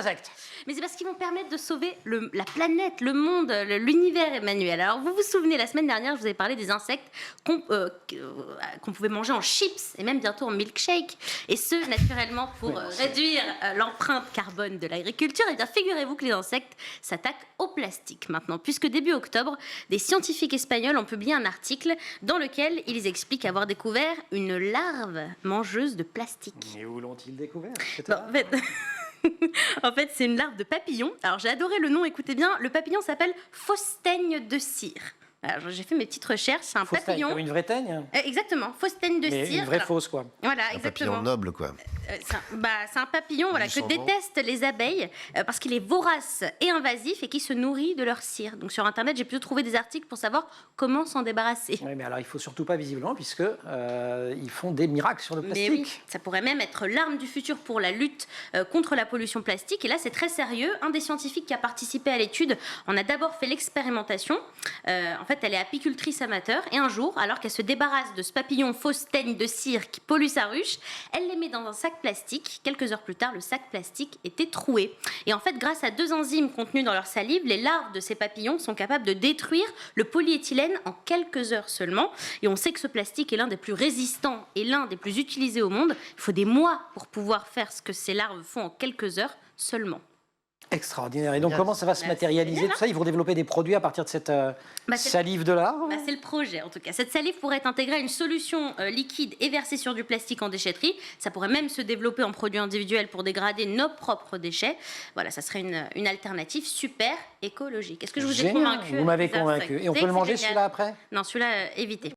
insectes. Mais c'est parce qu'ils vont permettre de sauver la planète, le monde, l'univers, Emmanuel. Alors, vous vous souvenez, la semaine dernière, je vous avais parlé des insectes qu'on pouvait manger en chips et même bientôt en milkshake. Et ce, naturellement, pour réduire l'empreinte carbone de l'agriculture. Et bien, figurez-vous que les insectes s'attaquent au plastique maintenant, puisque début octobre, des scientifiques espagnols ont publié un article dans lequel ils expliquent avoir découvert une larve mangeuse de plastique. Mais où l'ont-ils découvert? En fait, c'est une larve de papillon. Alors, j'ai adoré le nom, écoutez bien. Le papillon s'appelle Faustaigne de cire. Alors, j'ai fait mes petites recherches. C'est un papillon. Comme une vraie teigne? Exactement, Faustaigne de Mais cire. une vraie fausse, quoi. Voilà, Un exactement. papillon noble, quoi. C'est un papillon que Descendant. détestent les abeilles parce qu'il est vorace et invasif et qui se nourrit de leur cire. Donc, sur Internet, j'ai plutôt trouvé des articles pour savoir comment s'en débarrasser. Oui, mais alors il faut surtout pas visiblement, puisque ils font des miracles sur le plastique. Mais oui, ça pourrait même être l'arme du futur pour la lutte contre la pollution plastique. Et là, c'est très sérieux. Un des scientifiques qui a participé à l'étude en a d'abord fait l'expérimentation. En fait, elle est apicultrice amateur. Et un jour, alors qu'elle se débarrasse de ce papillon fausse teigne de cire qui pollue sa ruche, elle les met dans un sac plastique. Quelques heures plus tard, le sac plastique était troué. Et en fait, grâce à 2 enzymes contenues dans leur salive, les larves de ces papillons sont capables de détruire le polyéthylène en quelques heures seulement. Et on sait que ce plastique est l'un des plus résistants et l'un des plus utilisés au monde. Il faut des mois pour pouvoir faire ce que ces larves font en quelques heures seulement. Extraordinaire. Et donc, comment ça va se matérialiser tout ça? Ils vont développer des produits à partir de cette salive de larve? C'est le projet, en tout cas. Cette salive pourrait être intégrée à une solution liquide et versée sur du plastique en déchetterie. Ça pourrait même se développer en produits individuels pour dégrader nos propres déchets. Voilà, ça serait une alternative super écologique. Est-ce que je vous ai convaincu? Vous m'avez convaincu. Et on peut le manger, celui-là, après? Non, celui-là, évitez.